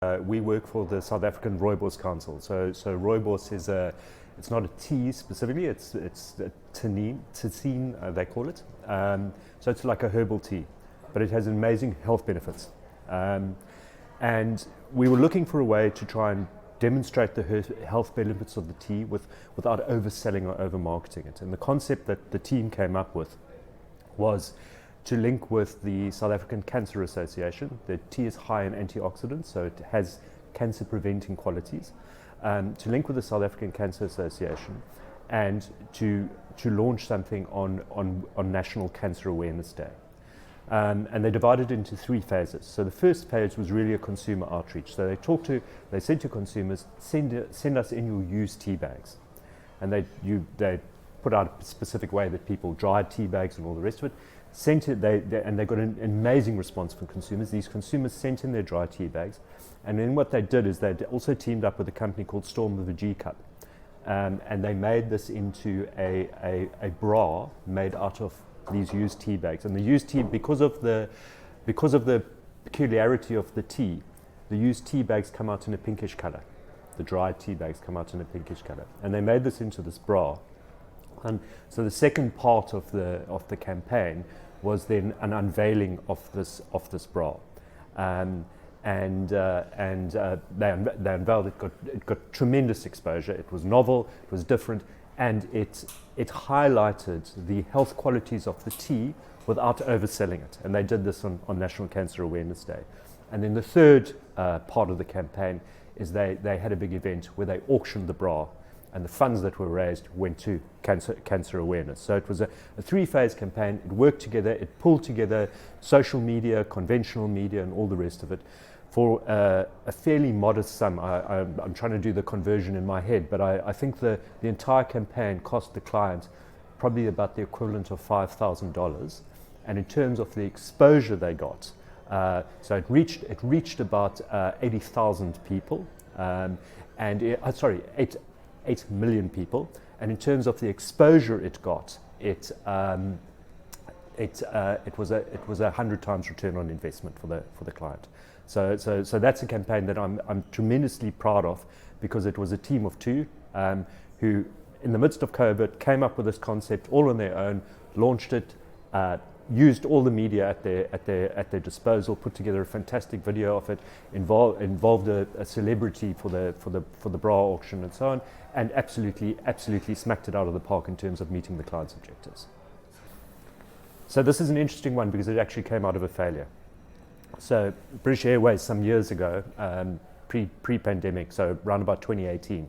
We work for the South African Rooibos Council. So Rooibos is it's not a tea specifically, it's a tisane, they call it. So it's like a herbal tea, but it has amazing health benefits. And we were looking for a way to try and demonstrate the health benefits of the tea without overselling or over-marketing it. And the concept that the team came up with was to link with the South African Cancer Association. The tea is high in antioxidants, so it has cancer-preventing qualities. To link with the South African Cancer Association and to launch something on National Cancer Awareness Day. And they divided into 3 phases. So the first phase was really a consumer outreach. So they said to consumers, send us in your used tea bags. And they put out a specific way that people dried tea bags and all the rest of it. And they got an amazing response from consumers. These consumers sent in their dry tea bags. And then what they did is they also teamed up with a company called Storm of the G Cup. And they made this into a bra made out of these used tea bags. And the used tea, because of the peculiarity of the tea, the used tea bags come out in a pinkish color. The dried tea bags come out in a pinkish color. And they made this into this bra. And so the second part of the campaign was then an unveiling of this bra. And they unveiled it. It got tremendous exposure. It was novel, it was different, and it highlighted the health qualities of the tea without overselling it. And they did this on National Cancer Awareness Day. And then the third part of the campaign is they had a big event where they auctioned the bra, and the funds that were raised went to cancer awareness. So it was a 3-phase campaign. It worked together. It pulled together social media, conventional media, and all the rest of it for a fairly modest sum. I'm trying to do the conversion in my head, but I think the entire campaign cost the client probably about the equivalent of $5,000. And in terms of the exposure they got, so it reached about 80,000 people, 8 million people. And in terms of the exposure it got, it was a 100 times return on investment for the client. So that's a campaign that I'm tremendously proud of, because it was a team of 2 who, in the midst of COVID, came up with this concept all on their own, launched it, used all the media at their disposal, put together a fantastic video of it, involved a celebrity for the bra auction and so on, and absolutely smacked it out of the park in terms of meeting the client's objectives. So this is an interesting one because it actually came out of a failure. So British Airways some years ago, pre-pandemic, so around about 2018,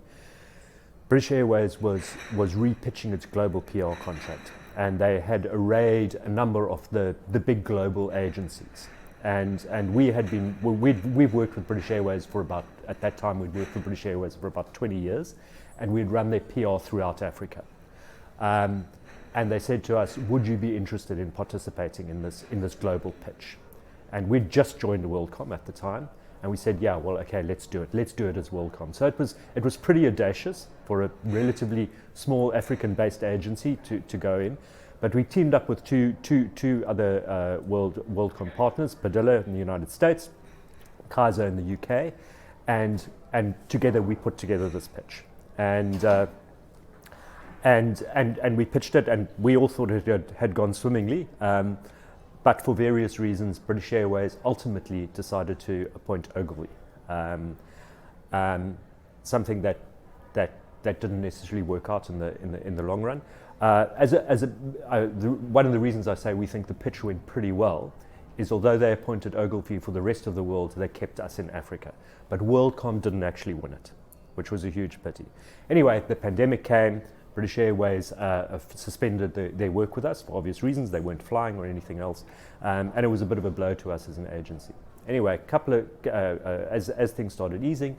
British Airways was repitching its global PR contract. And they had arrayed a number of the big global agencies. And we've worked with British Airways for about, at that time we'd worked with British Airways for about 20 years, and we'd run their PR throughout Africa. And they said to us, would you be interested in participating in this global pitch? And we'd just joined the Worldcom at the time, and we said, yeah, well, okay, let's do it. Let's do it as Worldcom. So it was pretty audacious for a relatively small African-based agency to go in. But we teamed up with two other Worldcom partners, Padilla in the United States, Kaiser in the UK, and together we put together this pitch. And we pitched it, and we all thought it had gone swimmingly. But for various reasons, British Airways ultimately decided to appoint Ogilvy, something that didn't necessarily work out in the long run. One of the reasons I say we think the pitch went pretty well is, although they appointed Ogilvy for the rest of the world, they kept us in Africa. But Worldcom didn't actually win it, which was a huge pity. Anyway, the pandemic came. British Airways suspended their work with us for obvious reasons. They weren't flying or anything else, and it was a bit of a blow to us as an agency. Anyway, as things started easing,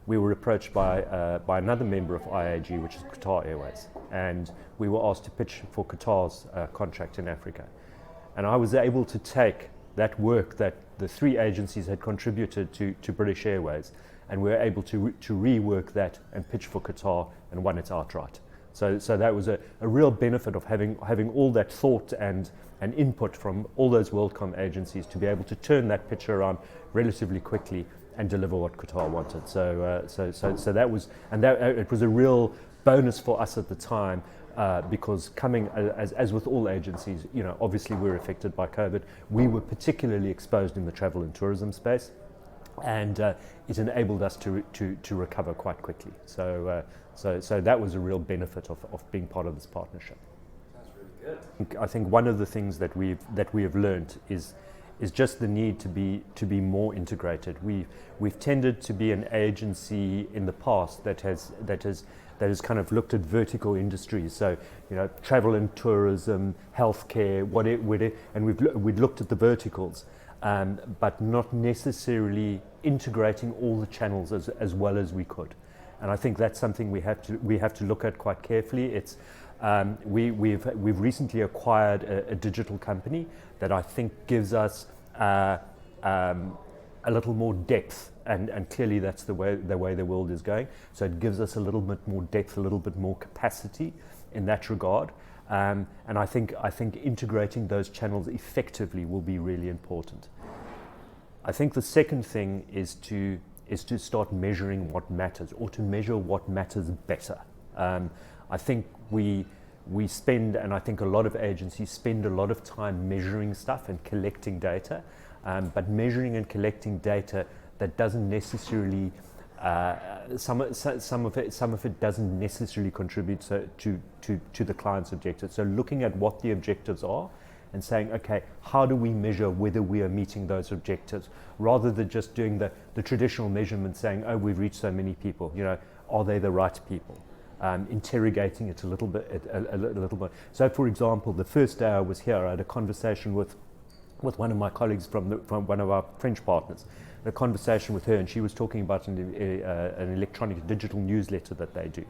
we were approached by another member of IAG, which is Qatar Airways, and we were asked to pitch for Qatar's contract in Africa. And I was able to take that work that the 3 agencies had contributed to British Airways, and we were able to rework that and pitch for Qatar, and won it outright. So that was a real benefit of having all that thought and input from all those Worldcom agencies to be able to turn that pitch around relatively quickly and deliver what Qatar wanted. So that was, and that it was a real bonus for us at the time. Because coming, as with all agencies, obviously we're affected by COVID. We were particularly exposed in the travel and tourism space, and it enabled us to recover quite quickly. So that was a real benefit of being part of this partnership. That's really good. I think one of the things that we have learned is just the need to be more integrated. We've tended to be an agency in the past that has kind of looked at vertical industries. So travel and tourism, healthcare, whatever, and we'd looked at the verticals, but not necessarily integrating all the channels as well as we could. And I think that's something we have to look at quite carefully. It's we've recently acquired a digital company that I think gives us a little more depth, and clearly that's the way the world is going. So it gives us a little bit more depth, a little bit more capacity in that regard. And I think integrating those channels effectively will be really important. I think the second thing is to start measuring what matters, or to measure what matters better. I think we spend, and I think a lot of agencies spend a lot of time measuring stuff and collecting data, but measuring and collecting data that doesn't necessarily, some of it doesn't necessarily contribute to the client's objectives. So looking at what the objectives are and saying, okay, how do we measure whether we are meeting those objectives, rather than just doing the traditional measurement saying, oh, we've reached so many people, are they the right people? Interrogating it a little bit. So, for example, the first day I was here, I had a conversation with one of my colleagues from one of our French partners. A conversation with her, and she was talking about an electronic digital newsletter that they do.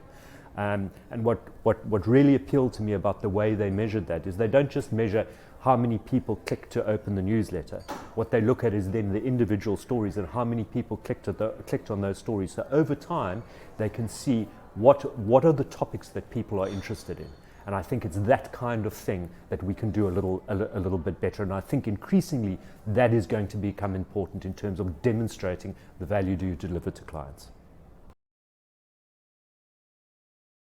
And what really appealed to me about the way they measured that is they don't just measure how many people click to open the newsletter. What they look at is then the individual stories and how many people clicked on those stories. So over time, they can see what are the topics that people are interested in. And I think it's that kind of thing that we can do a little bit better. And I think increasingly that is going to become important in terms of demonstrating the value you deliver to clients.